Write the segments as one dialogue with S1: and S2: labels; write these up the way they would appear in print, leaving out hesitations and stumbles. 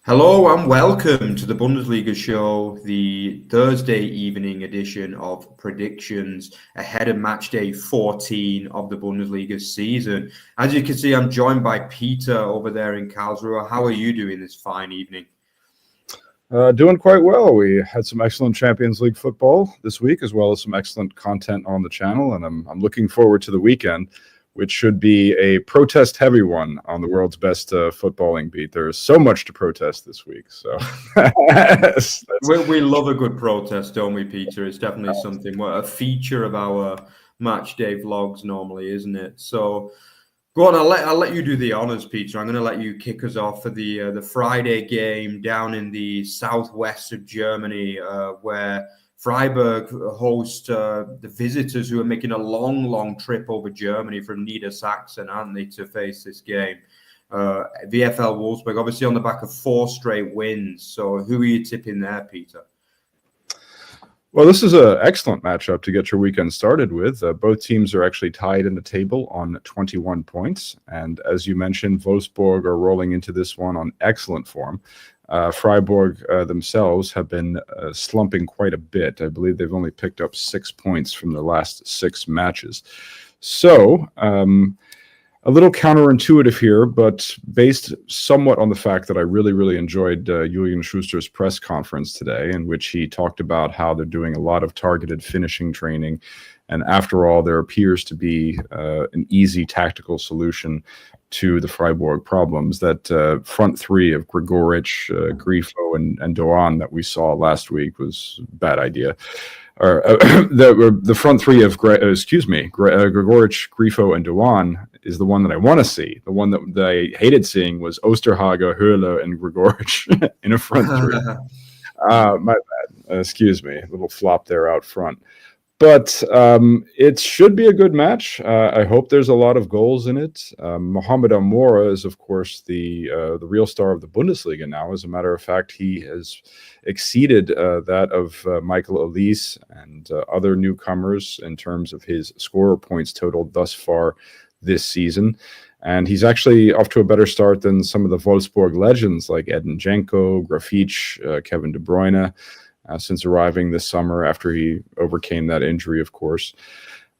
S1: Hello and welcome to the Bundesliga show, the Thursday evening edition of predictions ahead of match day 14 of the Bundesliga season. As you can see, I'm joined by Peter over there in Karlsruhe. How are you doing this fine evening?
S2: Doing quite well. We had some excellent Champions League football this week, as well as some excellent content on the channel, and I'm looking forward to the weekend, which should be a protest-heavy one on the world's best footballing beat. There is so much to protest this week. So
S1: we love a good protest, don't we, Peter? It's definitely something, a feature of our match day vlogs normally, isn't it? So go on, I'll let you do the honors, Peter. I'm going to let you kick us off for the Friday game down in the southwest of Germany, where Freiburg host the visitors who are making a long trip over Germany from Niedersachsen, aren't they, to face this game? VfL Wolfsburg, obviously on the back of 4 straight wins. So who are you tipping there, Peter?
S2: Well, this is an excellent matchup to get your weekend started with. Both teams are actually tied in the table on 21 points. And as you mentioned, Wolfsburg are rolling into this one on excellent form. Freiburg themselves have been slumping quite a bit. I believe they've only picked up 6 points from their last 6 matches. So a little counterintuitive here, but based somewhat on the fact that I really enjoyed Julian Schuster's press conference today, in which he talked about how they're doing a lot of targeted finishing training. And after all, there appears to be an easy tactical solution to the Freiburg problems. That front three of Gregoritsch, Grifo, and Doan that we saw last week was a bad idea. Or the front three of Gregoritsch, Grifo, and Doan is the one that I want to see. The one that I hated seeing was Osterhage, Höhle, and Gregoritsch in a front three. My bad. Excuse me. A little flop there out front. But it should be a good match. I hope there's a lot of goals in it. Mohamed Amoura is, of course, the real star of the Bundesliga now. As a matter of fact, he has exceeded that of Michael Elise and other newcomers in terms of his scorer points totaled thus far this season. And he's actually off to a better start than some of the Wolfsburg legends like Edin Dzeko, Grafitsch, Kevin De Bruyne. Since arriving this summer after he overcame that injury, of course.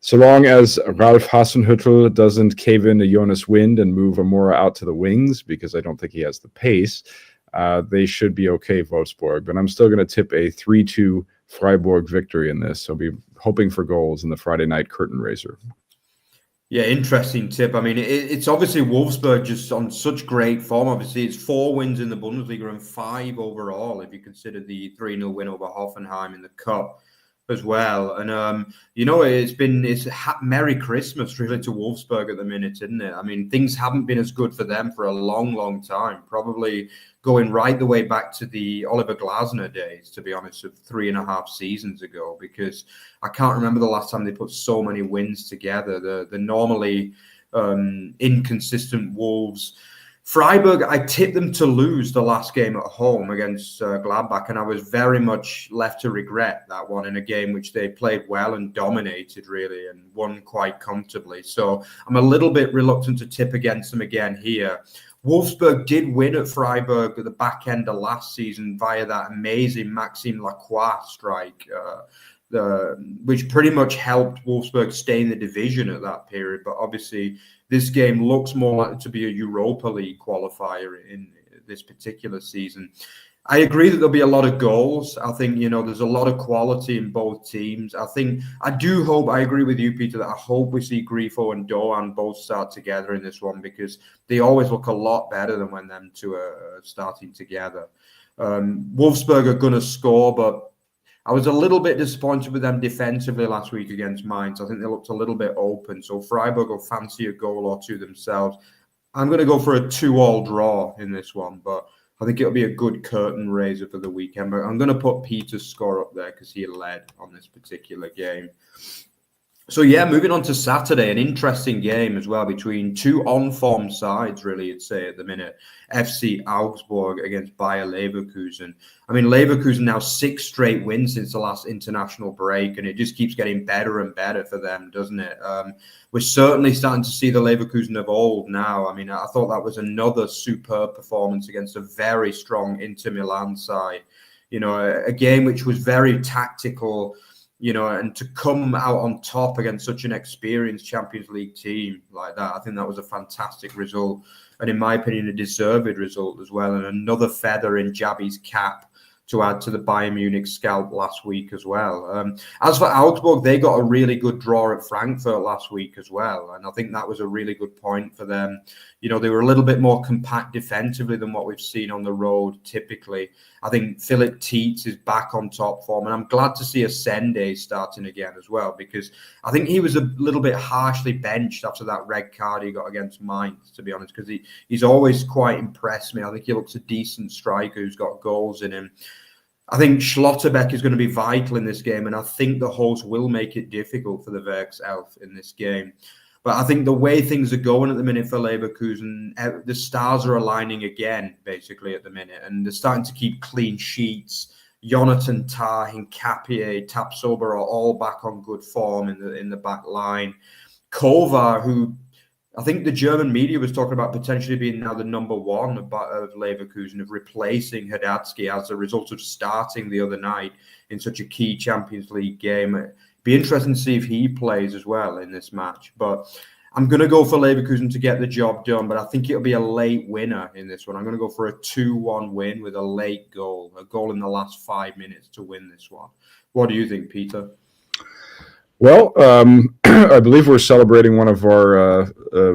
S2: So long as Ralf Hasenhüttl doesn't cave in to Jonas Wind and move Amora out to the wings, because I don't think he has the pace, they should be okay, Wolfsburg. But I'm still going to tip a 3-2 Freiburg victory in this. So I'll be hoping for goals in the Friday night curtain raiser.
S1: Yeah, interesting tip. I mean, it's obviously Wolfsburg just on such great form. Obviously, it's 4 wins in the Bundesliga and 5 overall, if you consider the 3-0 win over Hoffenheim in the Cup as well. And, it's Merry Christmas, really, to Wolfsburg at the minute, isn't it? I mean, things haven't been as good for them for a long time, probably going right the way back to the Oliver Glasner days, to be honest, of 3.5 seasons ago, because I can't remember the last time they put so many wins together. The normally inconsistent Wolves. Freiburg, I tipped them to lose the last game at home against Gladbach, and I was very much left to regret that one in a game which they played well and dominated, really, and won quite comfortably. So I'm a little bit reluctant to tip against them again here. Wolfsburg did win at Freiburg at the back end of last season via that amazing Maxime Lacroix strike, which pretty much helped Wolfsburg stay in the division at that period. But obviously, this game looks more likely to be a Europa League qualifier in this particular season. I agree that there'll be a lot of goals. I think, there's a lot of quality in both teams. I agree with you, Peter, that I hope we see Grifo and Doan both start together in this one, because they always look a lot better than when them two are starting together. Wolfsburg are going to score, but I was a little bit disappointed with them defensively last week against Mainz. I think they looked a little bit open. So Freiburg will fancy a goal or two themselves. I'm going to go for a 2-2 draw in this one, but I think it'll be a good curtain raiser for the weekend. But I'm going to put Peter's score up there because he led on this particular game. So yeah, moving on to Saturday, an interesting game as well between two on-form sides, really, you'd say at the minute. FC Augsburg against Bayer Leverkusen. I mean, Leverkusen now 6 straight wins since the last international break, and it just keeps getting better and better for them, doesn't it? We're certainly starting to see the Leverkusen of old now. I mean, I thought that was another superb performance against a very strong Inter Milan side. You know, a game which was very tactical, you know, and to come out on top against such an experienced Champions League team like that, I think that was a fantastic result. And in my opinion, a deserved result as well. And another feather in Jabi's cap to add to the Bayern Munich scalp last week as well. As for Augsburg, they got a really good draw at Frankfurt last week as well. And I think that was a really good point for them. You know, they were a little bit more compact defensively than what we've seen on the road typically. I think Philip Tietz is back on top form, and I'm glad to see Asende starting again as well, because I think he was a little bit harshly benched after that red card he got against Mainz, to be honest, because he's always quite impressed me. I think he looks a decent striker who's got goals in him. I think Schlotterbeck is going to be vital in this game, and I think the host will make it difficult for the Werkself in this game. But I think the way things are going at the minute for Leverkusen, the stars are aligning again, basically, at the minute. And they're starting to keep clean sheets. Jonathan Tah, Hincapié, Tapsoba are all back on good form in the back line. Kovar, who I think the German media was talking about potentially being now the number one of Leverkusen, of replacing Hadatsky as a result of starting the other night in such a key Champions League game. Be interesting to see if he plays as well in this match. But I'm going to go for Leverkusen to get the job done, but I think it'll be a late winner in this one. I'm going to go for a 2-1 win with a late goal, a goal in the last 5 minutes to win this one. What do you think, Peter?
S2: Well, I believe we're celebrating one of our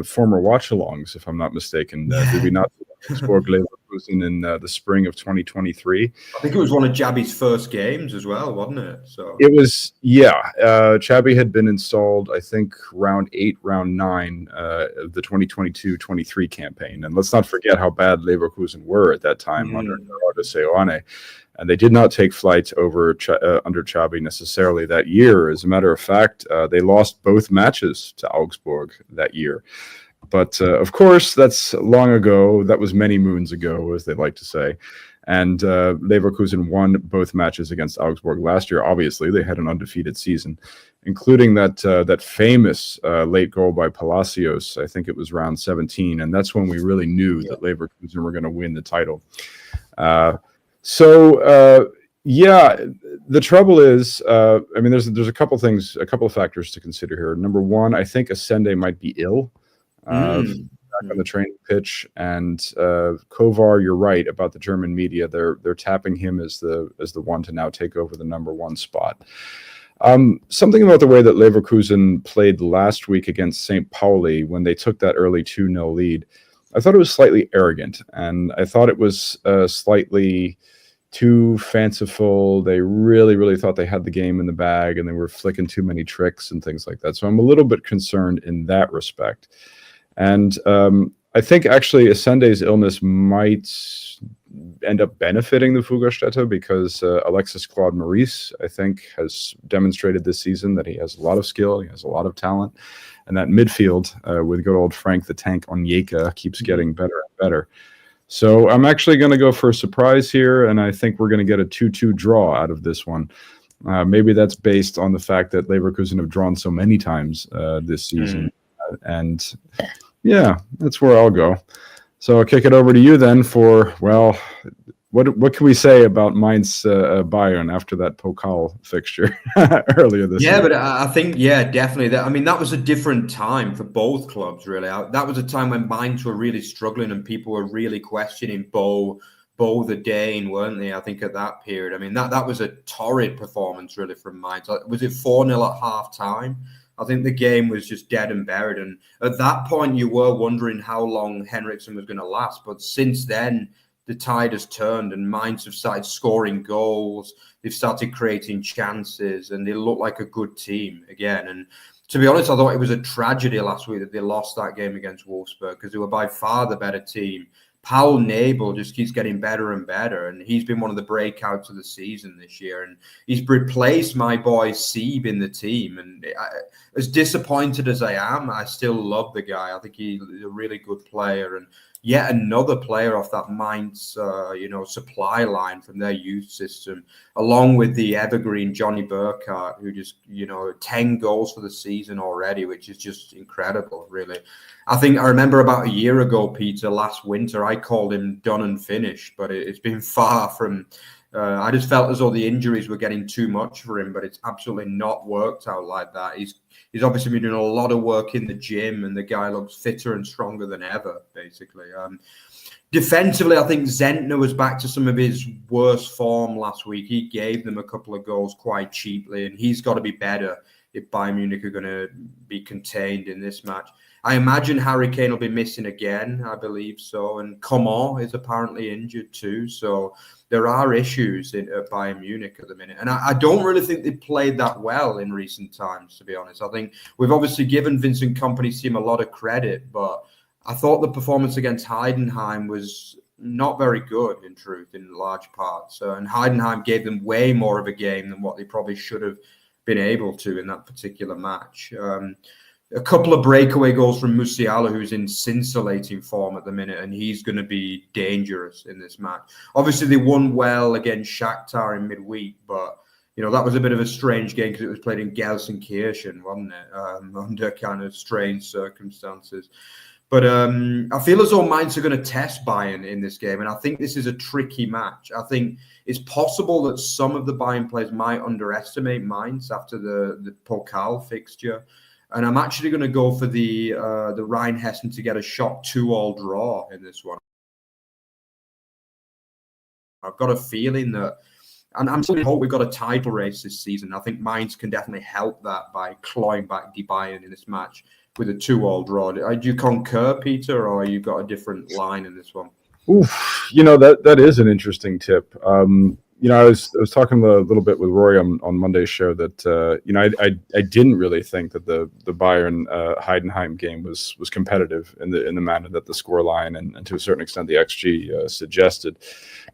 S2: former watch-alongs, if I'm not mistaken. Did we not Augsburg Leverkusen in the spring of 2023?
S1: I think it was one of Jabi's first games as well, wasn't it? So
S2: it was, yeah. Chabi had been installed, I think, round 8, round 9 of the 2022-23 campaign. And let's not forget how bad Leverkusen were at that time under Gerardo Seoane. And they did not take flight over under Chabi necessarily that year. As a matter of fact, they lost both matches to Augsburg that year. But of course, that's long ago. That was many moons ago, as they like to say. And Leverkusen won both matches against Augsburg last year. Obviously, they had an undefeated season, including that famous late goal by Palacios. I think it was round 17. And that's when we really knew that Leverkusen were going to win the title. Yeah, the trouble is, I mean, there's a couple things, a couple of factors to consider here. Number one, I think Asende might be ill back on the training pitch, and Kovar, you're right about the German media. They're tapping him as the one to now take over the number one spot. Something about the way that Leverkusen played last week against St. Pauli when they took that early 2-0 lead, I thought it was slightly arrogant, and I thought it was slightly too fanciful. They really thought they had the game in the bag, and they were flicking too many tricks and things like that. So I'm a little bit concerned in that respect. And I think actually Asende's illness might end up benefiting the Fugerstätte, because Alexis Claude Maurice, I think, has demonstrated this season that he has a lot of skill, he has a lot of talent. And that midfield with good old Frank the Tank Onyeka keeps getting better and better. So I'm actually going to go for a surprise here, and I think we're going to get a 2-2 draw out of this one. Maybe that's based on the fact that Leverkusen have drawn so many times this season. And yeah, that's where I'll go. So I'll kick it over to you then for, well, what can we say about Mainz Bayern after that Pokal fixture earlier this year?
S1: Yeah, but I think, definitely. That was a different time for both clubs, really. That was a time when Mainz were really struggling and people were really questioning Bo the Dane, weren't they? I think at that period. I mean, that was a torrid performance, really, from Mainz. Was it 4-0 at half-time? I think the game was just dead and buried. And at that point, you were wondering how long Henriksen was going to last. But since then, the tide has turned and Mainz have started scoring goals. They've started creating chances and they look like a good team again. And to be honest, I thought it was a tragedy last week that they lost that game against Wolfsburg, because they were by far the better team. Paul Nabel just keeps getting better and better, and he's been one of the breakouts of the season this year. And he's replaced my boy Sieb in the team. And as disappointed as I am, I still love the guy. I think he's a really good player, and yet another player off that Mainz, supply line from their youth system, along with the evergreen Johnny Burkhardt, who just, 10 goals for the season already, which is just incredible, really. I think I remember about a year ago, Peter, last winter, I called him done and finished, but it's been far from. I just felt as though the injuries were getting too much for him, but it's absolutely not worked out like that. He's obviously been doing a lot of work in the gym, and the guy looks fitter and stronger than ever, basically. Defensively, I think Zentner was back to some of his worst form last week. He gave them a couple of goals quite cheaply, and he's got to be better if Bayern Munich are going to be contained in this match. I imagine Harry Kane will be missing again, I believe so. And Coman is apparently injured too. So there are issues at Bayern Munich at the minute. And I don't really think they played that well in recent times, to be honest. I think we've obviously given Vincent Kompany's team a lot of credit, but I thought the performance against Heidenheim was not very good, in truth, in large parts. And Heidenheim gave them way more of a game than what they probably should have been able to in that particular match. A couple of breakaway goals from Musiala, who's in scintillating form at the minute, and he's going to be dangerous in this match. Obviously, they won well against Shakhtar in midweek, but that was a bit of a strange game because it was played in Gelsenkirchen, wasn't it? Under kind of strange circumstances. But I feel as though Mainz are going to test Bayern in this game, and I think this is a tricky match. I think it's possible that some of the Bayern players might underestimate Mainz after the Pokal fixture. And I'm actually going to go for the Rheinhessen to get a shot 2-2 draw in this one. I've got a feeling that, and I'm still hope we've got a title race this season. I think Mainz can definitely help that by clawing back the Bayern in this match with a 2-2 draw. Do you concur, Peter, or you got a different line in this one?
S2: Oof, that is an interesting tip. I was talking a little bit with Rory on Monday's show that I didn't really think that the Bayern Heidenheim game was competitive in the manner that the scoreline and to a certain extent the XG suggested.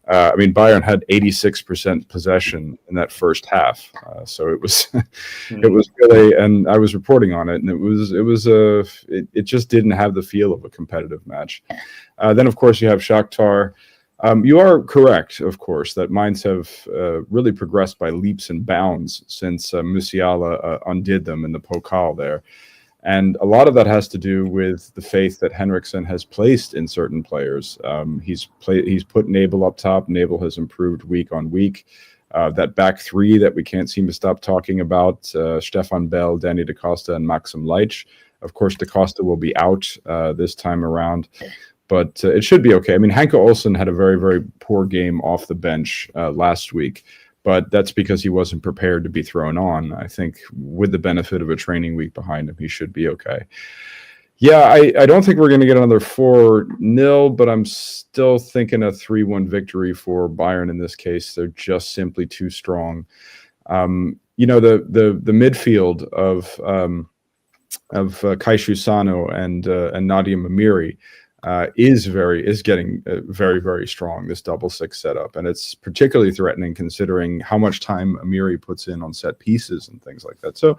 S2: Bayern had 86% possession in that first half, so it was it was really, and I was reporting on it, and it just didn't have the feel of a competitive match. Then of course you have Shakhtar. You are correct, of course, that Mainz have really progressed by leaps and bounds since Musiala undid them in the Pokal there. And a lot of that has to do with the faith that Henriksen has placed in certain players. He's put Nabel up top. Nabel has improved week on week. That back three that we can't seem to stop talking about, Stefan Bell, Danny Da Costa, and Maxim Leitch. Of course, Da Costa will be out this time around. But it should be okay. Hanke Olsen had a very, very poor game off the bench last week, but that's because he wasn't prepared to be thrown on. I think with the benefit of a training week behind him, he should be okay. Yeah, I don't think we're going to get another 4-0, but I'm still thinking a 3-1 victory for Bayern in this case. They're just simply too strong. The midfield of Kaishu Sano and Nadia Mamiri is getting very, very strong, this double six setup, and it's particularly threatening considering how much time Amiri puts in on set pieces and things like that. So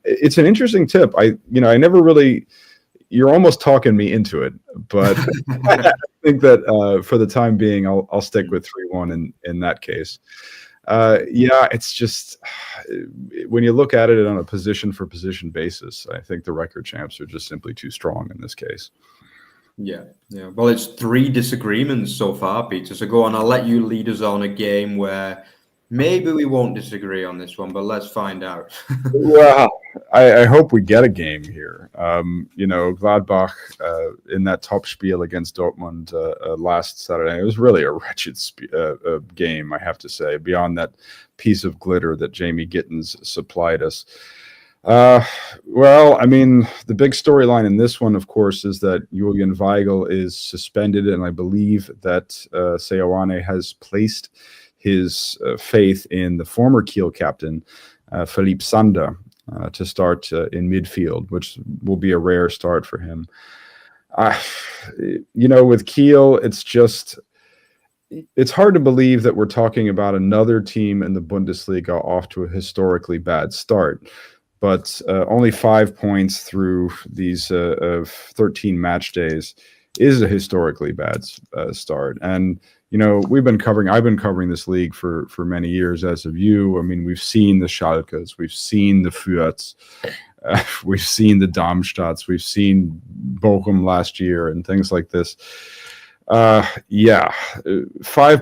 S2: it's an interesting tip. I never really, you're almost talking me into it, but I think that for the time being I'll stick with 3-1 in that case. It's just when you look at it on a position for position basis, I think the record champs are just simply too strong in this case.
S1: Yeah. Well, it's 3 disagreements so far, Peter. So go on, I'll let you lead us on a game where maybe we won't disagree on this one, but let's find out.
S2: Well, I hope we get a game here. Gladbach in that top spiel against Dortmund last Saturday, it was really a wretched game, I have to say, beyond that piece of glitter that Jamie Gittens supplied us. The big storyline in this one, of course, is that Julian Weigl is suspended, and I believe that Seoane has placed his faith in the former Kiel captain, Philippe Sander, to start in midfield, which will be a rare start for him. With Kiel, it's hard to believe that we're talking about another team in the Bundesliga off to a historically bad start. But only 5 points through these 13 match days is a historically bad start. And I've been covering this league for many years, as have you. I mean, we've seen the Schalkes, we've seen the Fürths, we've seen the Darmstadts, we've seen Bochum last year and things like this. 5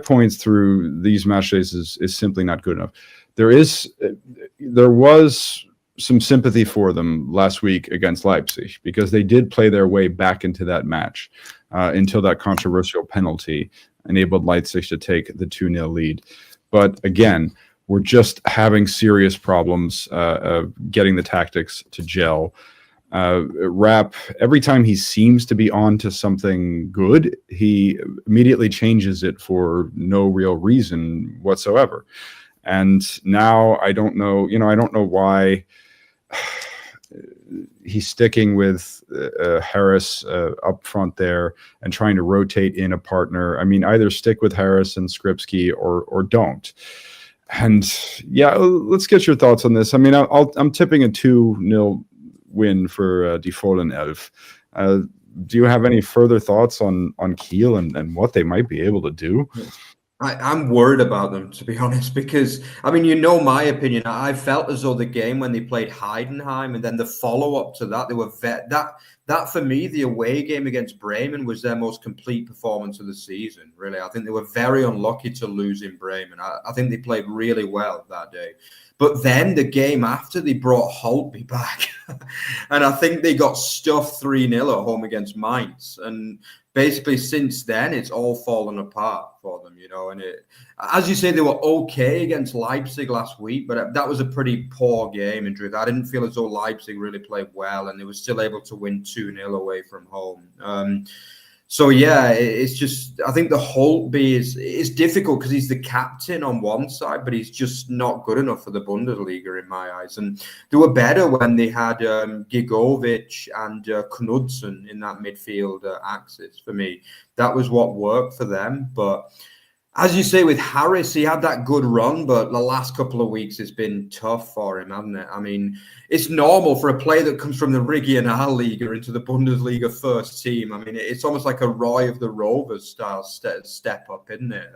S2: points through these match days is simply not good enough. There was some sympathy for them last week against Leipzig because they did play their way back into that match until that controversial penalty enabled Leipzig to take the 2-0 lead. But again, we're just having serious problems getting the tactics to gel. Rapp, every time he seems to be on to something good, he immediately changes it for no real reason whatsoever. And now I don't know why he's sticking with Harris up front there and trying to rotate in a partner. I mean, either stick with Harris and Skripski or don't. And let's get your thoughts on this. I mean, I'm tipping a 2-0 win for Die Fohlen Elf. Do you have any further thoughts on Kiel and what they might be able to do?
S1: I'm worried about them, to be honest, because, I mean, my opinion. I felt as though the game when they played Heidenheim and then the follow-up to that, they were that for me, the away game against Bremen was their most complete performance of the season, really. I think they were very unlucky to lose in Bremen. I think they played really well that day. But then the game after, they brought Holtby back. And I think they got stuffed 3-0 at home against Mainz. And basically since then, it's all fallen apart for them, And as you say, they were okay against Leipzig last week, but that was a pretty poor game in truth. I didn't feel as though Leipzig really played well, and they were still able to win 2-0 away from home. It's just, I think the Holtby is difficult because he's the captain on one side, but he's just not good enough for the Bundesliga in my eyes. And they were better when they had Gigovic and Knudsen in that midfield axis for me. That was what worked for them. But as you say, with Harris, he had that good run, but the last couple of weeks it's been tough for him, hasn't it? I mean, it's normal for a player that comes from the Regionalliga into the Bundesliga first team. I mean, it's almost like a Roy of the Rovers style step up, isn't it?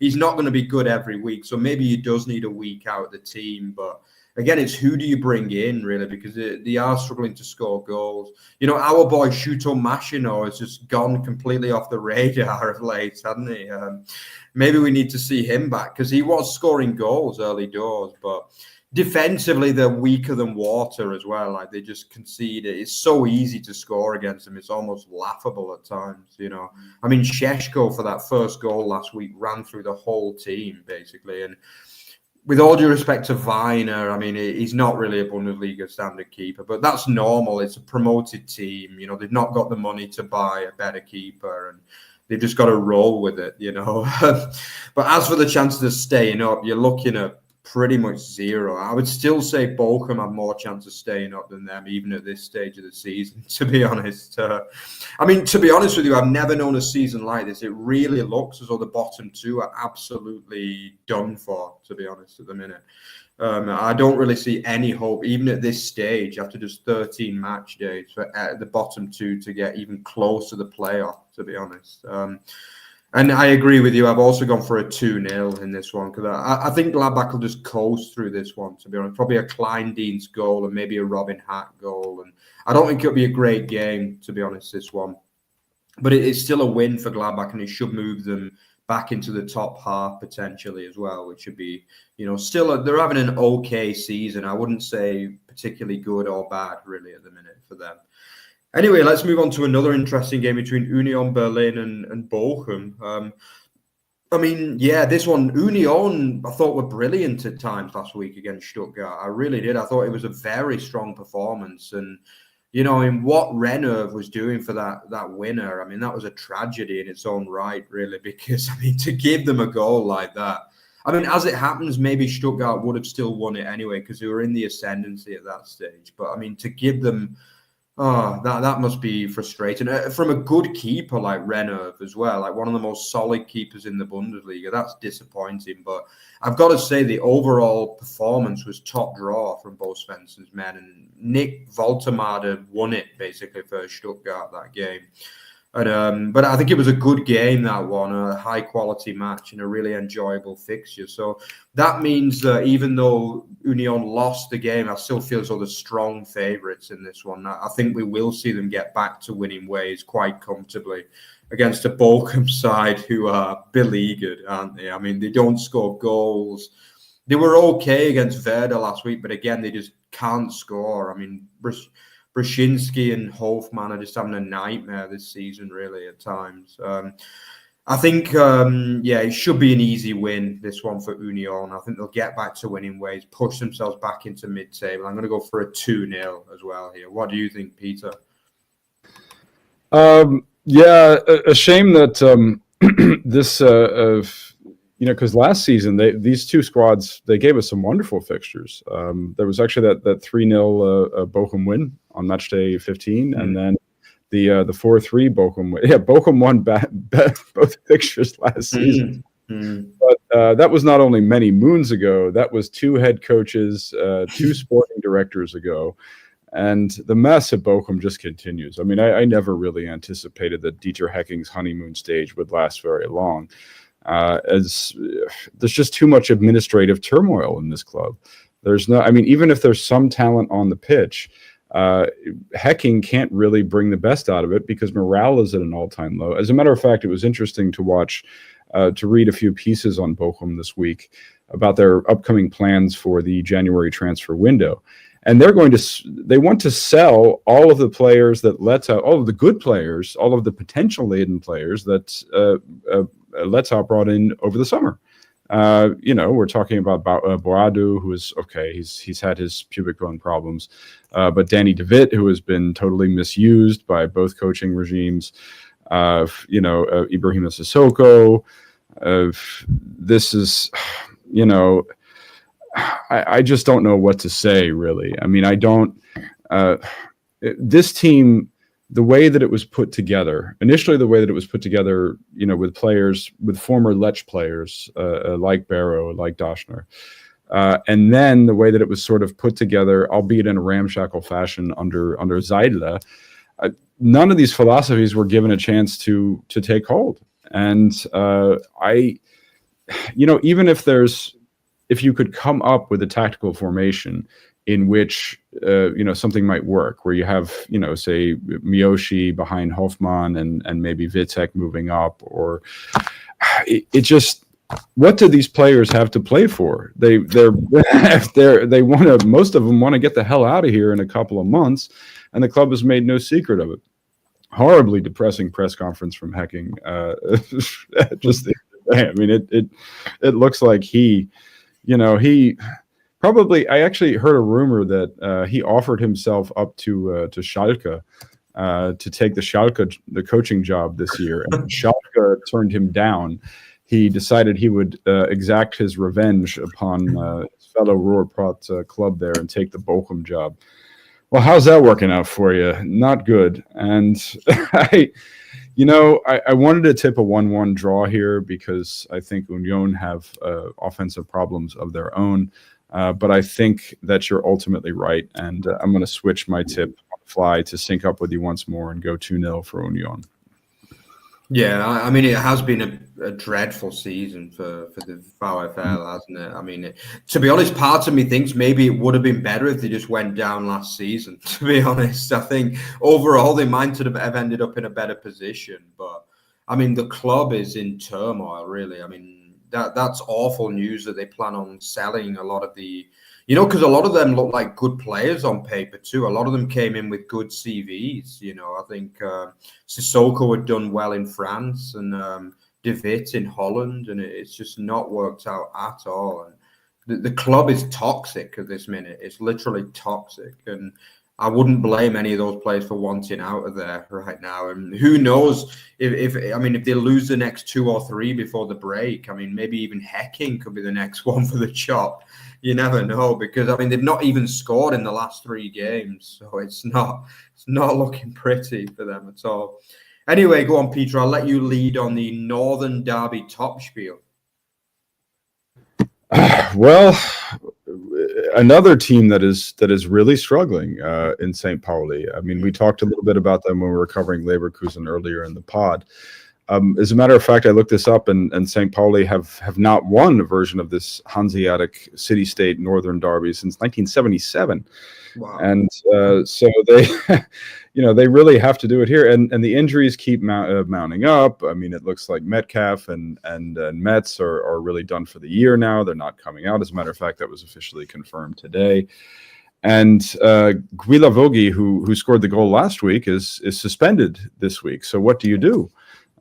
S1: He's not going to be good every week, so maybe he does need a week out of the team, but again, it's who do you bring in, really, because they are struggling to score goals. Our boy Shuto Machino has just gone completely off the radar of late, hasn't he? Maybe we need to see him back because he was scoring goals early doors, but defensively, they're weaker than water as well. Like, they just concede it. It's so easy to score against them. It's almost laughable at times, I mean, Šeško for that first goal last week ran through the whole team, basically. And with all due respect to Weiner, I mean, he's not really a Bundesliga standard keeper, but that's normal. It's a promoted team. They've not got the money to buy a better keeper, and they've just got to roll with it, But as for the chances of staying up, you're looking at pretty much zero. I would still say Bochum have more chance of staying up than them, even at this stage of the season, to be honest. I mean, to be honest with you, I've never known a season like this. It really looks as though the bottom two are absolutely done for, to be honest, at the minute. I don't really see any hope, even at this stage, after just 13 match days, for the bottom two to get even close to the playoff, to be honest. And I agree with you. I've also gone for a 2-0 in this one because I think Gladbach will just coast through this one, to be honest. Probably a Kleindienst goal and maybe a Robin Hack goal. And I don't think it'll be a great game, to be honest, this one. But it's still a win for Gladbach, and it should move them back into the top half potentially as well, which would be, still they're having an okay season. I wouldn't say particularly good or bad, really, at the minute for them. Anyway, let's move on to another interesting game between Union Berlin and Bochum. I mean, this one, Union, I thought were brilliant at times last week against Stuttgart. I really did. I thought it was a very strong performance. And, in what Renner was doing for that winner, I mean, that was a tragedy in its own right, really, because, I mean, to give them a goal like that, I mean, as it happens, maybe Stuttgart would have still won it anyway because they were in the ascendancy at that stage. But, I mean, to give them Oh, that must be frustrating. From a good keeper like Renov as well, like one of the most solid keepers in the Bundesliga, that's disappointing. But I've got to say the overall performance was top draw from both Svensson's men. And Nick Woltemade won it basically for Stuttgart that game. But I think it was a good game, that one, a high quality match and a really enjoyable fixture. So that means that even though Union lost the game, I still feel as though they're strong favourites in this one. I think we will see them get back to winning ways quite comfortably against a Bochum side who are beleaguered, aren't they? I mean, they don't score goals. They were okay against Werder last week, but again, they just can't score. I mean, Brzezinski and Hofmann are just having a nightmare this season, really, at times. I think, it should be an easy win, this one for Union. I think they'll get back to winning ways, push themselves back into mid-table. I'm going to go for a 2-0 as well here. What do you think, Peter?
S2: A shame that this, because last season, these two squads, they gave us some wonderful fixtures. There was actually that 3-0 Bochum win on match day 15, and then the 4-3 Bochum win. Yeah, Bochum won both fixtures last season. But that was not only many moons ago, that was two head coaches, two sporting directors ago. And the mess at Bochum just continues. I mean, I never really anticipated that Dieter Hecking's honeymoon stage would last very long. As there's just too much administrative turmoil in this club. Even if there's some talent on the pitch, Hecking can't really bring the best out of it because morale is at an all-time low. As a matter of fact, it was interesting to read a few pieces on Bochum this week about their upcoming plans for the January transfer window. And they want to sell all of the players that all of the good players, all of the potential laden players that Letzow brought in over the summer. We're talking about Boadu, who is okay. He's had his pubic bone problems, but Danny De Witt, who has been totally misused by both coaching regimes. Ibrahima Sissoko. This is, I just don't know what to say, really. I mean, I don't. This team, the way that it was put together, with players, with former Lech players like Barrow, like Doschner, and then the way that it was sort of put together, albeit in a ramshackle fashion under Seidler, none of these philosophies were given a chance to take hold. And even if you could come up with a tactical formation in which something might work, where you have say Miyoshi behind Hofmann and maybe Vitek moving up, or it just, what do these players have to play for? They want to, most of them want to get the hell out of here in a couple of months, and the club has made no secret of it. Horribly depressing press conference from Hecking. It looks like he probably. I actually heard a rumor that he offered himself up to Schalke to take the coaching job this year, and Schalke turned him down. He decided he would exact his revenge upon his fellow Ruhrpott club there and take the Bochum job. Well, how's that working out for you? Not good. And I wanted to tip a 1-1 draw here because I think Union have offensive problems of their own. But I think that you're ultimately right. And I'm going to switch my tip on the fly to sync up with you once more and go 2-0 for Union.
S1: Yeah, I mean, it has been a dreadful season for the VfL, hasn't it? I mean, to be honest, part of me thinks maybe it would have been better if they just went down last season, to be honest. I think overall they might have ended up in a better position. But, I mean, the club is in turmoil, really. I mean, that's awful news that they plan on selling a lot of the... because a lot of them look like good players on paper too. A lot of them came in with good CVs. I think Sissoko had done well in France and De Witt in Holland, and it's just not worked out at all. And the club is toxic at this minute. It's literally toxic. And I wouldn't blame any of those players for wanting out of there right now. And who knows if they lose the next 2 or 3 before the break, I mean, maybe even Hecking could be the next one for the chop. You never know, because I mean they've not even scored in the last 3 games, so it's not looking pretty for them at all. Anyway, go on, Peter. I'll let you lead on the Northern Derby top spiel.
S2: Well, another team that is really struggling in St. Pauli. I mean, we talked a little bit about them when we were covering Leverkusen earlier in the pod. As a matter of fact, I looked this up, and St. Pauli have not won a version of this Hanseatic city-state Northern Derby since 1977.
S1: Wow.
S2: And so they, they really have to do it here. And the injuries keep mounting up. I mean, it looks like Metcalf and Metz are really done for the year now. They're not coming out. As a matter of fact, that was officially confirmed today. And Guilavogi, who scored the goal last week, is suspended this week. So what do you do?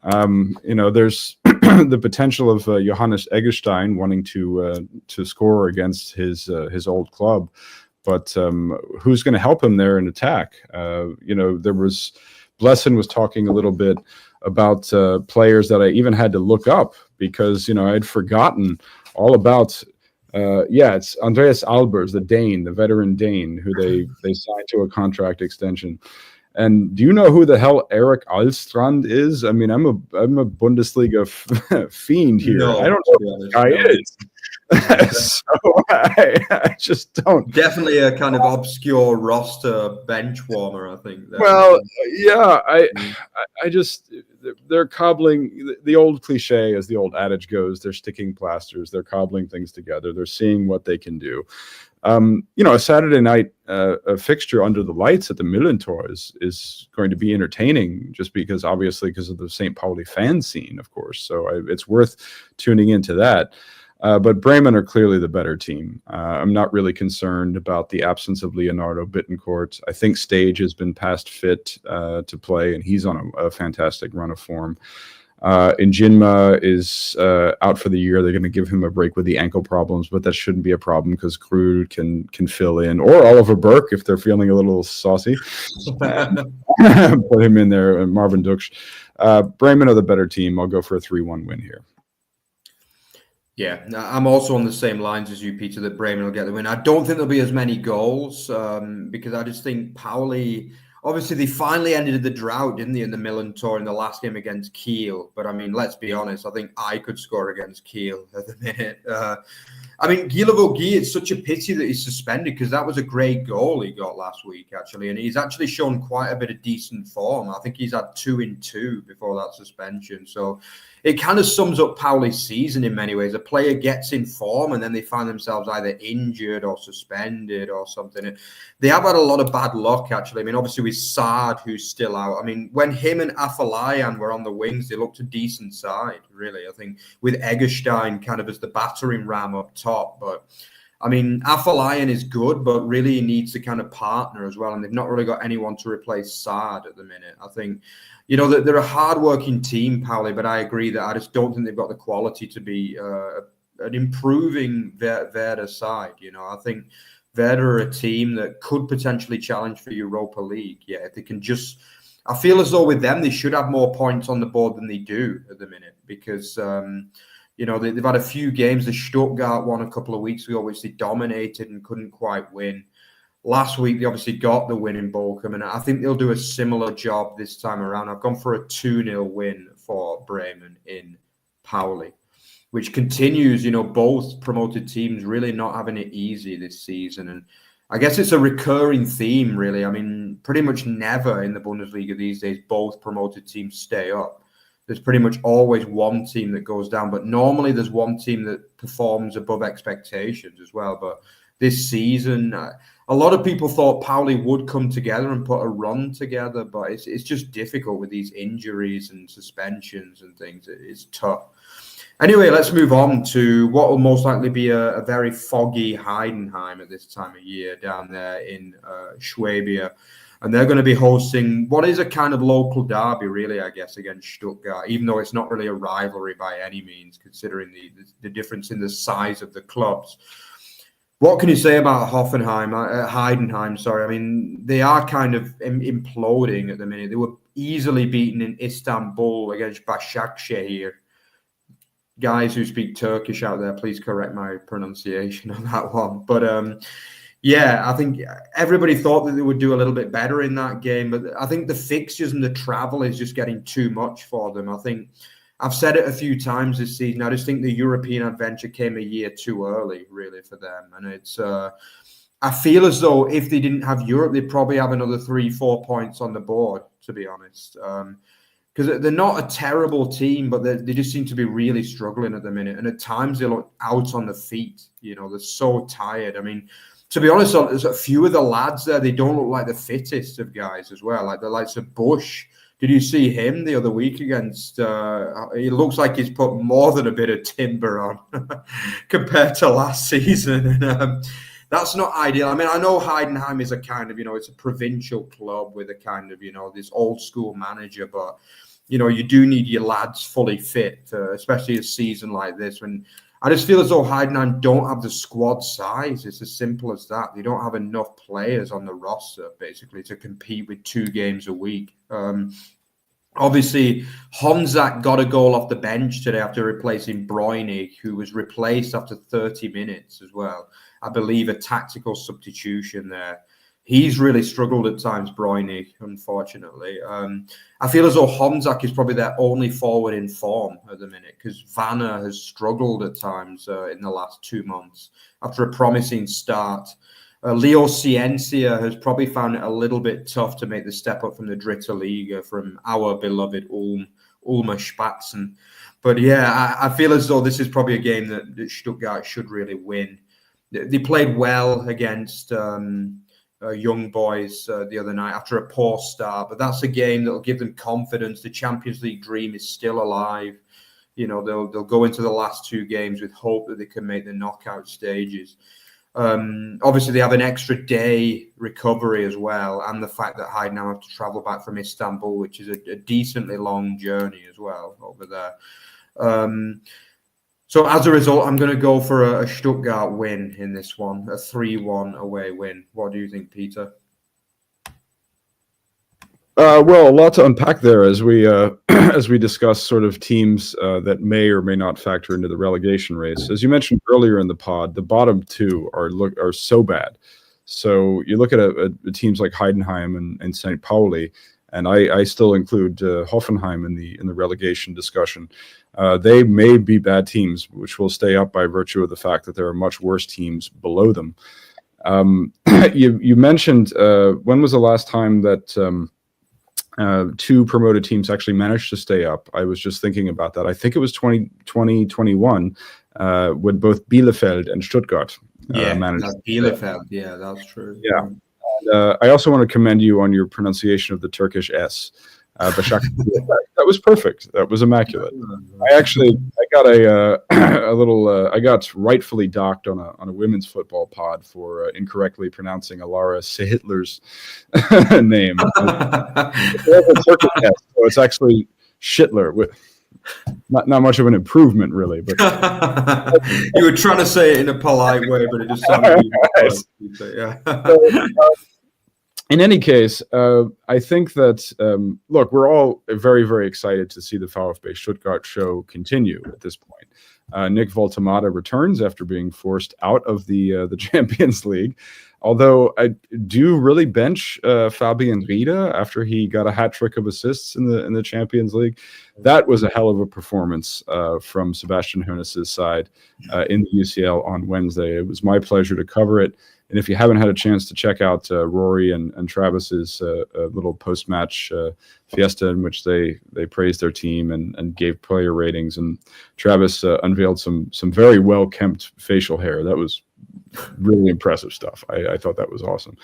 S2: There's the potential of Johannes Eggestein wanting to score against his old club. But who's going to help him there in attack? Blesson was talking a little bit about players that I even had to look up because, I had forgotten all about. It's Andreas Albers, the veteran Dane, who they signed to a contract extension. And do you know who the hell Eric Alstrand is? I mean, I'm a Bundesliga fiend here.
S1: No,
S2: I don't know who this guy is. So I just don't.
S1: Definitely a kind of obscure roster bench warmer, I think.
S2: Well, yeah, I just they're cobbling the old cliche, as the old adage goes. They're sticking plasters. They're cobbling things together. They're seeing what they can do. A Saturday night a fixture under the lights at the Millentor is going to be entertaining, just because of the St. Pauli fan scene, of course. So it's worth tuning into that. But Bremen are clearly the better team. I'm not really concerned about the absence of Leonardo Bittencourt. I think Stage has been past fit to play, and he's on a fantastic run of form. Njinma is out for the year. They're going to give him a break with the ankle problems, but that shouldn't be a problem because Krug can fill in, or Oliver Burke if they're feeling a little saucy. Put him in there, and Marvin Duksch. Bremen are the better team. I'll go for a 3-1 win here.
S1: Yeah, I'm also on the same lines as you, Peter, that Bremen will get the win. I don't think there'll be as many goals because I just think Pauli, obviously they finally ended the drought, didn't they, in the Millentor in the last game against Kiel. But I mean, let's be honest, I think I could score against Kiel at the minute. Guilavogi, it's such a pity that he's suspended because that was a great goal he got last week, actually. And he's actually shown quite a bit of decent form. I think he's had 2 in 2 before that suspension. So it kind of sums up Pauli's season in many ways. A player gets in form and then they find themselves either injured or suspended or something. They have had a lot of bad luck, actually. I mean, obviously with Saad, who's still out. I mean, when him and Afolayan were on the wings, they looked a decent side, really. I think with Eggestein kind of as the battering ram up top. But I mean, Afolayan is good, but really he needs to kind of partner as well. And they've not really got anyone to replace Saad at the minute. I think, they're a hard-working team, Pauli, but I agree that I just don't think they've got the quality to be an improving Werder side. I think Werder are a team that could potentially challenge for Europa League. Yeah, if they can just... I feel as though with them, they should have more points on the board than they do at the minute because... they've had a few games. The Stuttgart one a couple of weeks ago, which they dominated and couldn't quite win. Last week, they obviously got the win in Bochum, and I think they'll do a similar job this time around. I've gone for a 2-0 win for Bremen in Pauli, which continues, both promoted teams really not having it easy this season. And I guess it's a recurring theme, really. I mean, pretty much never in the Bundesliga these days, both promoted teams stay up. There's pretty much always one team that goes down, but normally there's one team that performs above expectations as well. But this season, a lot of people thought Pauli would come together and put a run together, but it's just difficult with these injuries and suspensions and things. It's tough. Anyway, let's move on to what will most likely be a very foggy Heidenheim at this time of year down there in Schwabia. And they're going to be hosting what is a kind of local derby, really, I guess, against Stuttgart, even though it's not really a rivalry by any means, considering the difference in the size of the clubs. What can you say about Heidenheim? Sorry, I mean they are kind of imploding at the minute. They were easily beaten in Istanbul against Başakşehir. Guys who speak Turkish out there, please correct my pronunciation on that one. But yeah, I think everybody thought that they would do a little bit better in that game, but I think the fixtures and the travel is just getting too much for them. I think I've said it a few times this season. I just think the European adventure came a year too early, really, for them. And it's, I feel as though if they didn't have Europe, they'd probably have another 3-4 points on the board, to be honest. Because they're not a terrible team, but they just seem to be really struggling at the minute. And at times they look out on the feet. You know, they're so tired. I mean, to be honest, there's a few of the lads there, they don't look like the fittest of guys as well. Like the likes of Bush. Did you see him the other week against? He looks like he's put more than a bit of timber on compared to last season. And that's not ideal. I mean, I know Heidenheim is a kind of, it's a provincial club with a kind of, this old school manager. But, you do need your lads fully fit, especially a season like this. When I just feel as though Heidenheim don't have the squad size. It's as simple as that. They don't have enough players on the roster, basically, to compete with 2 games a week. Obviously, Honzak got a goal off the bench today after replacing Breunig, who was replaced after 30 minutes as well. I believe a tactical substitution there. He's really struggled at times, Breunig, unfortunately. I feel as though Honzak is probably their only forward in form at the minute because Vanna has struggled at times in the last 2 months after a promising start. Leo Ciencia has probably found it a little bit tough to make the step up from the Dritte Liga from our beloved Ulmer Spatzen. But yeah, I feel as though this is probably a game that Stuttgart should really win. They played well against young boys the other night after a poor start, but that's a game that will give them confidence. The Champions League dream is still alive. They'll go into the last 2 games with hope that they can make the knockout stages. Obviously, they have an extra day recovery as well, and the fact that Heidenheim have to travel back from Istanbul, which is a decently long journey as well over there. So as a result, I'm going to go for a Stuttgart win in this one, a 3-1 away win. What do you think, Peter?
S2: Well, a lot to unpack there as we as we discuss sort of teams that may or may not factor into the relegation race. As you mentioned earlier in the pod, the bottom 2 are so bad. So you look at teams like Heidenheim and St. Pauli, and I still include Hoffenheim in the relegation discussion. They may be bad teams, which will stay up by virtue of the fact that there are much worse teams below them. You mentioned when was the last time that 2 promoted teams actually managed to stay up? I was just thinking about that. I think it was 2021 when both Bielefeld and Stuttgart managed.
S1: Bielefeld. Yeah, that's true.
S2: Yeah. And, I also want to commend you on your pronunciation of the Turkish S. That was perfect. That was immaculate. I got a little. I got rightfully docked on a women's football pod for incorrectly pronouncing Alara Sehitler's name. So it's actually Schittler with not much of an improvement, really. But
S1: you were trying to say it in a polite way, but it just sounded. Yeah.
S2: In any case, I think that, look, we're all very, very excited to see the VfB Stuttgart show continue at this point. Nick Voltemata returns after being forced out of the Champions League, although I do really bench Fabian Rieder after he got a hat-trick of assists in the Champions League. That was a hell of a performance from Sebastian Hoeneß's side in the UCL on Wednesday. It was my pleasure to cover it. And if you haven't had a chance to check out Rory and Travis's little post-match fiesta in which they praised their team and gave player ratings, and Travis unveiled some very well-kempt facial hair. That was really impressive stuff. I thought that was awesome.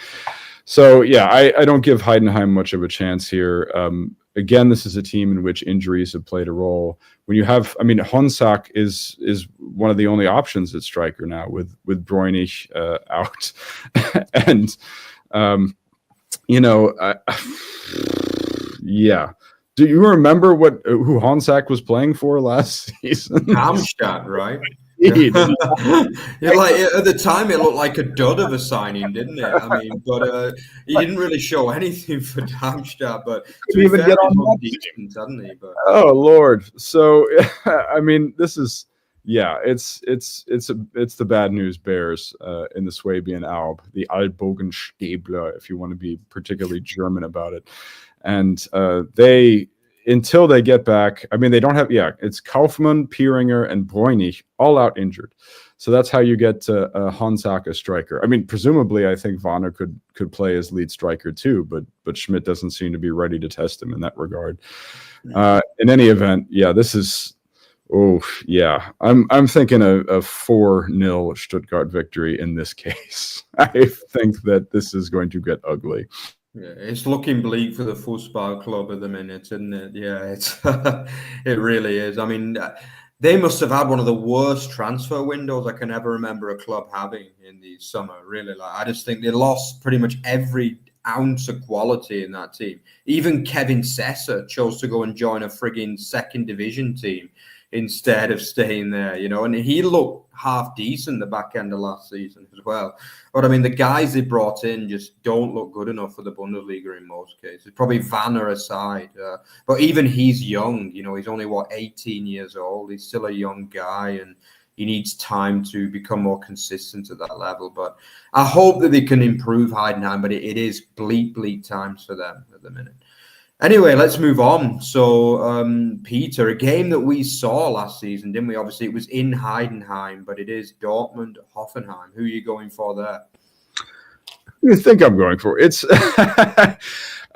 S2: So, yeah, I don't give Heidenheim much of a chance here. Again, this is a team in which injuries have played a role. When you have, Honzak is one of the only options at striker now with Breunig out, and yeah. Do you remember who Honzak was playing for last season?
S1: Darmstadt, right?
S2: Indeed.
S1: Yeah, like at the time, it looked like a dud of a signing, didn't it? I mean, but he didn't really show anything for Darmstadt. But to
S2: Couldn't
S1: be
S2: even
S1: fair,
S2: get
S1: he's
S2: on
S1: looked
S2: that team.
S1: decent, hasn't he? But
S2: Oh Lord! So I mean, this is it's the bad news bears in the Swabian Alb, the Altbogenstäbler, if you want to be particularly German about it, and they until they get back. I mean, they don't have. Yeah, it's Kaufmann, Pieringer, and Bräunig all out injured. So that's how you get Honsack a striker. I mean, presumably, I think Wanner could play as lead striker too, but Schmidt doesn't seem to be ready to test him in that regard. In any event, yeah, this is. Oh yeah, I'm thinking a 4-0 Stuttgart victory in this case. I think that this is going to get ugly.
S1: yeah, it's looking bleak for the Fußball club at the minute, isn't it? Yeah, it's it really is. I mean, they must have had one of the worst transfer windows I can ever remember a club having in the summer. Really, like I just think they lost pretty much every ounce of quality in that team. Even Kevin Sessa chose to go and join a frigging second division team instead of staying there, and he looked half decent the back end of last season as well. But I mean, the guys they brought in just don't look good enough for the Bundesliga in most cases. Probably Wanner aside, but even he's young. He's only 18 years old. He's still a young guy, and he needs time to become more consistent at that level. But I hope that they can improve Heidenheim. But it is bleak times for them at the minute. Anyway, let's move on. So, Peter, a game that we saw last season, didn't we? Obviously, it was in Heidenheim, but it is Dortmund-Hoffenheim. Who are you going for there?
S2: Who do you think I'm going for? It's actually,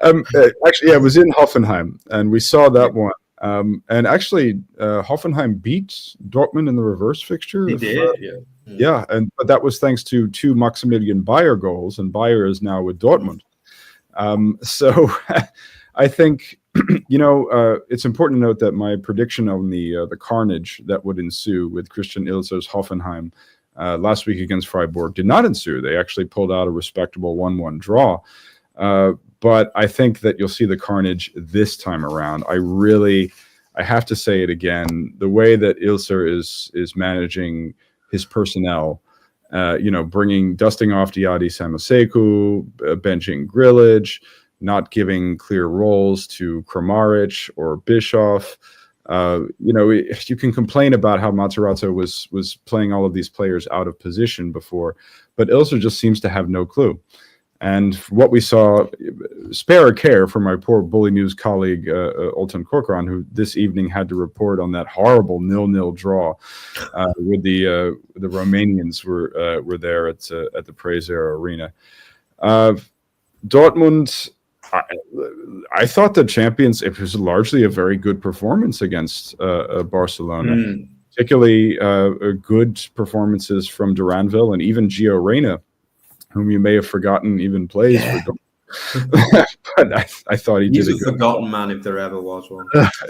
S2: yeah, it was in Hoffenheim, and we saw that one. And actually, Hoffenheim beat Dortmund in the reverse fixture.
S1: They did, yeah.
S2: Yeah, but that was thanks to 2 Maximilian Bayer goals, and Bayer is now with Dortmund. So I think it's important to note that my prediction on the carnage that would ensue with Christian Ilser's Hoffenheim last week against Freiburg did not ensue. They actually pulled out a respectable 1-1 draw. But I think that you'll see the carnage this time around. I have to say it again, the way that Ilser is managing his personnel, dusting off Diadi Samaseku, benching Grillage, not giving clear roles to Kramaric or Bischoff. You can complain about how Matarazzo was playing all of these players out of position before, but Ilser just seems to have no clue. And what we saw, spare a care for my poor Bully News colleague, Oltan Corcoran, who this evening had to report on that horrible 0-0 draw with the Romanians were there at the Prazer Arena. Dortmund, I thought the champions, it was largely a very good performance against Barcelona, particularly good performances from Duranville and even Gio Reyna, whom you may have forgotten even plays for Dortmund. But I thought
S1: he's a forgotten man if there ever was one.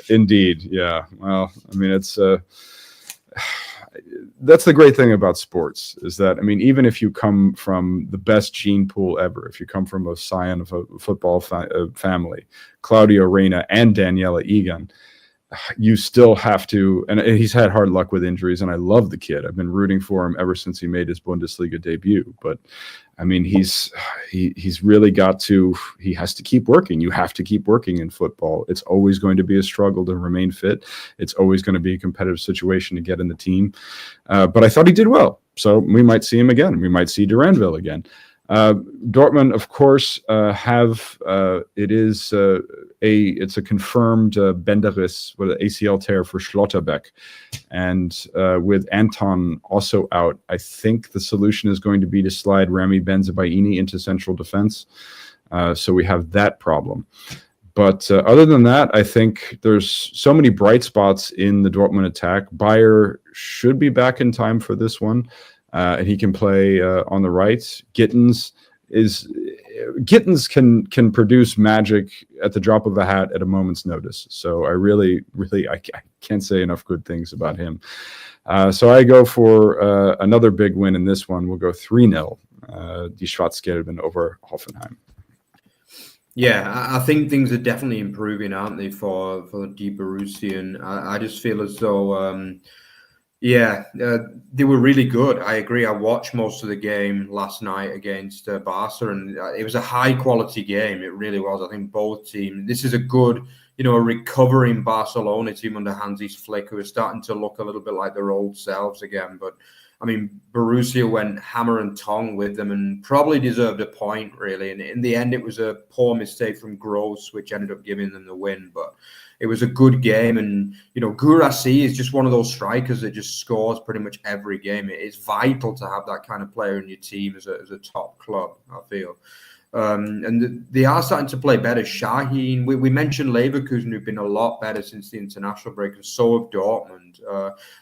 S2: Indeed, yeah. Well, I mean, it's that's the great thing about sports is that, I mean, even if you come from the best gene pool ever, if you come from a scion of a football family, Claudio Reyna and Daniela Egan, you still have to, and he's had hard luck with injuries, and I love the kid. I've been rooting for him ever since he made his Bundesliga debut. But I mean, he's really got to, he has to keep working. You have to keep working in football. It's always going to be a struggle to remain fit. It's always going to be a competitive situation to get in the team. But I thought he did well. So we might see him again. We might see Duranville again. Dortmund, of course, it's a confirmed Bänderriss with an ACL tear for Schlotterbeck, and with Anton also out, I think the solution is going to be to slide Rami Benzebaini into central defense. So we have that problem. But other than that, I think there's so many bright spots in the Dortmund attack. Bayer should be back in time for this one. And he can play on the right. Gittins can produce magic at the drop of a hat at a moment's notice. So I really, I can't say enough good things about him. So I go for another big win in this one. We'll go 3-0, Die Schwarz-Gelben over Hoffenheim.
S1: Yeah, I think things are definitely improving, aren't they, for the Die Borussian? I just feel as though Yeah, they were really good. I agree. I watched most of the game last night against Barca, and it was a high-quality game. It really was. I think both teams. This is a good, a recovering Barcelona team under Hansi Flick, who are starting to look a little bit like their old selves again. But I mean, Borussia went hammer and tong with them and probably deserved a point, really. And in the end, it was a poor mistake from Gross, which ended up giving them the win. But it was a good game. And, Guirassy is just one of those strikers that just scores pretty much every game. It is vital to have that kind of player in your team as a top club, I feel. And they are starting to play better. Şahin, we mentioned Leverkusen, who've been a lot better since the international break, and so have Dortmund.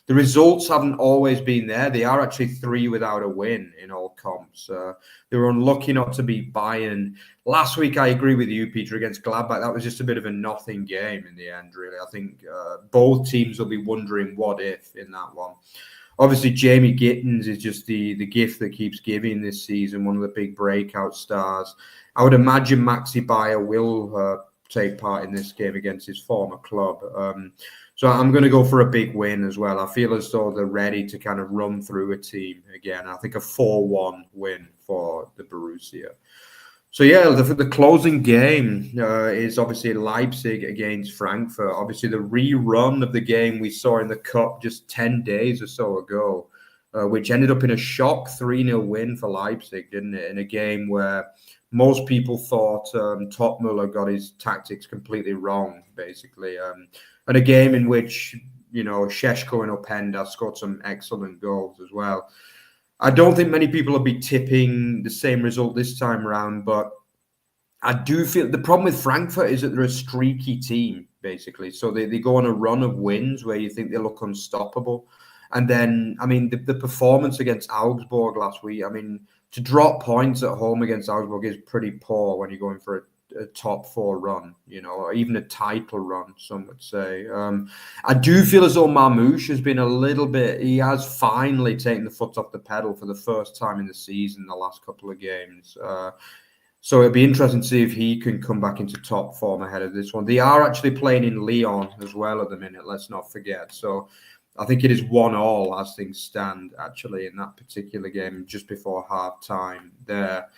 S1: The results haven't always been there. They are actually 3 without a win in all comps. They were unlucky not to beat Bayern. Last week, I agree with you, Peter, against Gladbach. That was just a bit of a nothing game in the end, really. I think both teams will be wondering what if in that one. Obviously, Jamie Gittins is just the gift that keeps giving this season, one of the big breakout stars. I would imagine Maxi Bayer will take part in this game against his former club. So I'm going to go for a big win as well. I feel as though they're ready to kind of run through a team again. I think a 4-1 win for the Borussia. So, yeah, the closing game is obviously Leipzig against Frankfurt. Obviously, the rerun of the game we saw in the Cup just 10 days or so ago, which ended up in a shock 3-0 win for Leipzig, didn't it? In a game where most people thought Topmüller got his tactics completely wrong, basically. And a game in which, Šeško and Openda scored some excellent goals as well. I don't think many people will be tipping the same result this time around, but I do feel the problem with Frankfurt is that they're a streaky team, basically. So they go on a run of wins where you think they look unstoppable. And then, I mean, the performance against Augsburg last week, I mean, to drop points at home against Augsburg is pretty poor when you're going for a top 4 run, or even a title run, some would say. I do feel as though Marmoush has been a little bit, he has finally taken the foot off the pedal for the first time in the season, the last couple of games. So it'll be interesting to see if he can come back into top form ahead of this one. They are actually playing in Lyon as well at the minute, let's not forget. So I think it is 1-1 as things stand, actually, in that particular game, just before half-time there.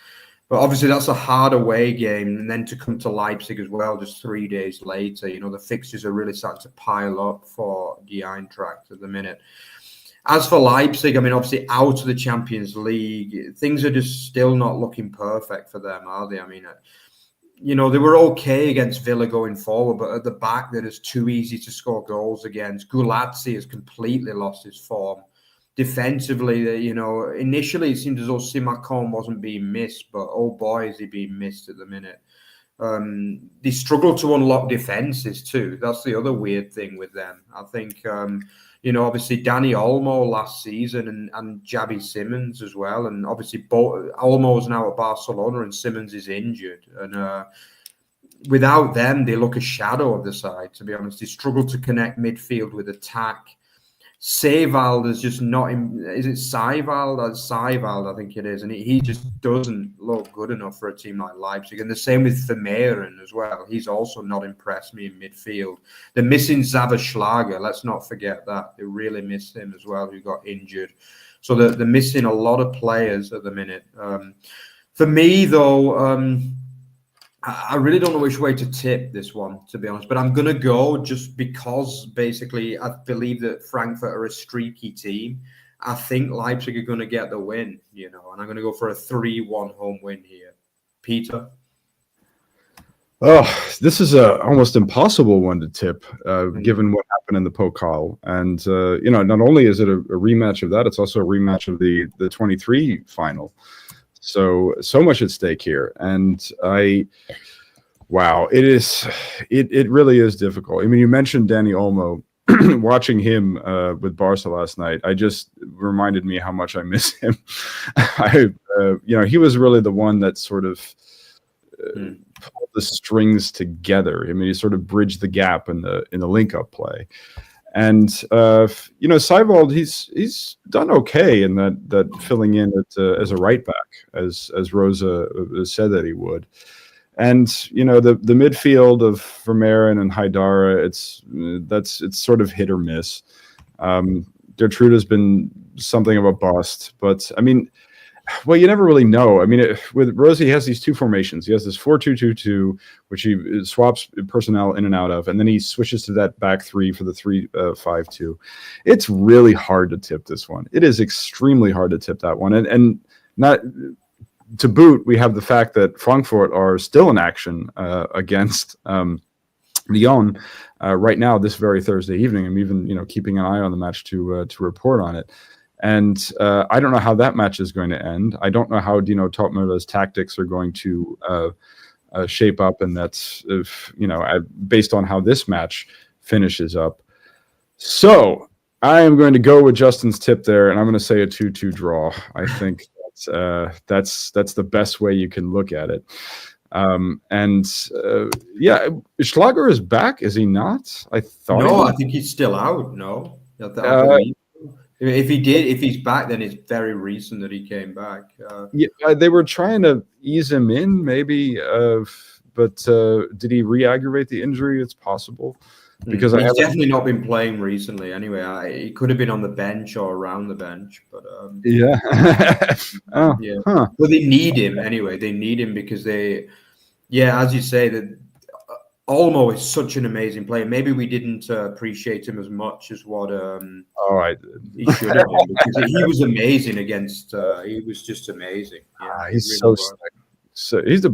S1: But obviously, that's a hard away game. And then to come to Leipzig as well, just 3 days later, the fixtures are really starting to pile up for the Eintracht at the minute. As for Leipzig, I mean, obviously out of the Champions League, things are just still not looking perfect for them, are they? I mean, they were okay against Villa going forward, but at the back, they're just too easy to score goals against. Gulazzi has completely lost his form. Defensively, initially it seemed as though Simakon wasn't being missed, but oh boy, is he being missed at the minute. They struggle to unlock defenses too. That's the other weird thing with them. I think, obviously Danny Olmo last season and Javi Simmons as well. And obviously Olmo's now at Barcelona and Simmons is injured. And without them, they look a shadow of the side, to be honest. They struggle to connect midfield with attack. Seivald is just not is it Seivald? Seivald, I think it is. And he just doesn't look good enough for a team like Leipzig. And the same with Vermeeren as well. He's also not impressed me in midfield. They're missing Zaberschlager. Let's not forget that. They really miss him as well, who got injured. So they're missing a lot of players at the minute. For me, though, I really don't know which way to tip this one, to be honest. But I'm going to go just because, basically, I believe that Frankfurt are a streaky team. I think Leipzig are going to get the win, and I'm going to go for a 3-1 home win here. Peter?
S2: Oh, this is a almost impossible one to tip, given what happened in the Pokal. And, not only is it a rematch of that, it's also a rematch of the 23 final. So much at stake here. And it really is difficult. I mean, you mentioned Danny Olmo. Watching him with Barca last night, I just reminded me how much I miss him. He was really the one that sort of pulled the strings together. I mean, he sort of bridged the gap in the link-up play. And Seivald, he's done okay in that filling in as a right back, as Rosa said that he would. And the midfield of Vermeeren and Haidara, it's sort of hit or miss. Gertrude has been something of a bust, but I mean, well, you never really know. I mean, with Rosie, he has these two formations. He has this 4-2-2-2, which he swaps personnel in and out of, and then he switches to that back three for the 3-5-2. It's really hard to tip this one. It is extremely hard to tip that one, and not to boot. We have the fact that Frankfurt are still in action against Lyon right now, this very Thursday evening. I'm even keeping an eye on the match to report on it. And I don't know how that match is going to end. I don't know how Dino Topmüller's tactics are going to shape up, and that's based on how this match finishes up. So I am going to go with Justin's tip there, and I'm going to say a 2-2 draw. I think that's the best way you can look at it. Schlager is back, is he not? I thought.
S1: No, I think he's still out. No, I believe. If he's back, then it's very recent that he came back.
S2: They were trying to ease him in, maybe, but did he re-aggravate the injury? It's possible, because
S1: he's definitely not been playing recently. Anyway, he could have been on the bench or around the bench, but But they need him anyway. They need him because as you say, that Olmo is such an amazing player. Maybe we didn't appreciate him as much as what
S2: I did.
S1: He should have been, because he was amazing against. He was just amazing. Yeah,
S2: he's really so he's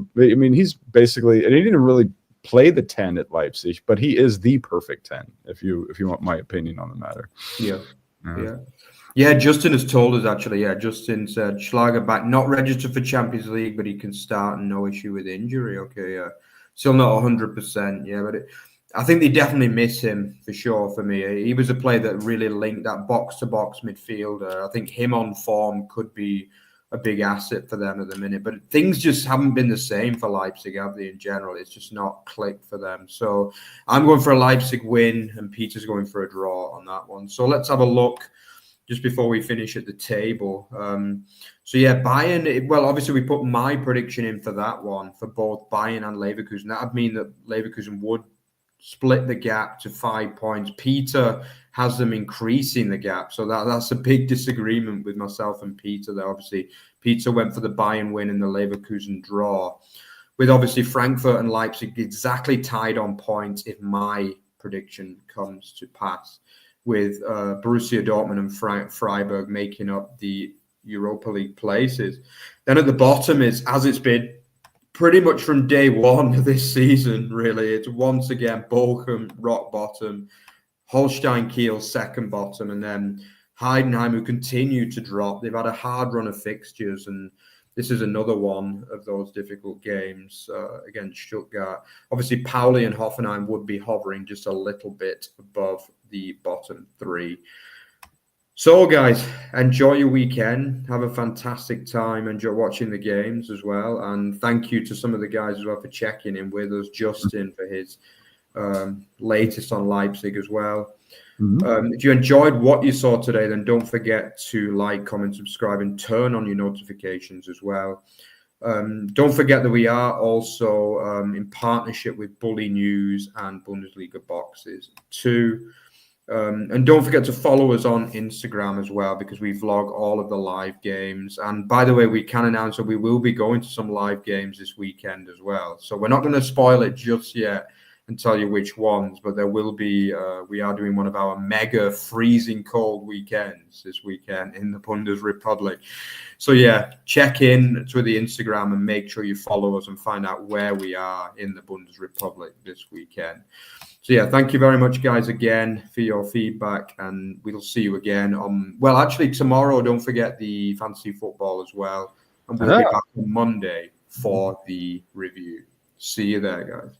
S2: basically, and he didn't really play the 10 at Leipzig, but he is the perfect 10. If you want my opinion on the matter.
S1: Yeah. Justin has told us actually. Yeah, Justin said Schlager back, not registered for Champions League, but he can start and no issue with injury. Okay, yeah. Still not 100%, but I think they definitely miss him for sure. For me, he was a player that really linked that box-to-box midfielder. I think him on form could be a big asset for them at the minute. But things just haven't been the same for Leipzig, have they, in general? It's just not clicked for them. So I'm going for a Leipzig win, and Peter's going for a draw on that one. So let's have a look just before we finish at the table. Bayern, well, obviously we put my prediction in for that one, for both Bayern and Leverkusen. That would mean that Leverkusen would split the gap to 5 points. Peter has them increasing the gap. So that's a big disagreement with myself and Peter there. Obviously, Peter went for the Bayern win and the Leverkusen draw, with obviously Frankfurt and Leipzig exactly tied on points if my prediction comes to pass, with Borussia Dortmund and Freiburg making up the Europa League places. Then at the bottom is, as it's been pretty much from day one of this season, really, it's once again Bochum, rock bottom, Holstein, Kiel, second bottom, and then Heidenheim, who continue to drop. They've had a hard run of fixtures, and this is another one of those difficult games against Stuttgart. Obviously, Pauli and Hoffenheim would be hovering just a little bit above the bottom three. So, guys, enjoy your weekend. Have a fantastic time. Enjoy watching the games as well. And thank you to some of the guys as well for checking in with us. Justin for his latest on Leipzig as well. If you enjoyed what you saw today, then don't forget to like, comment, subscribe, and turn on your notifications as well. Don't forget that we are also in partnership with Bully News and Bundesliga Boxes too. And don't forget to follow us on Instagram as well, because we vlog all of the live games. And by the way, we can announce that we will be going to some live games this weekend as well. So we're not going to spoil it just yet and tell you which ones, but there will be, we are doing one of our mega freezing cold weekends this weekend in the Bundesrepublik. So yeah, check in to the Instagram and make sure you follow us and find out where we are in the Bundesrepublik this weekend. So yeah, thank you very much, guys, again for your feedback, and we'll see you again on, well, actually tomorrow, don't forget the fantasy football as well, and we'll be back on Monday for the review. See you there, guys.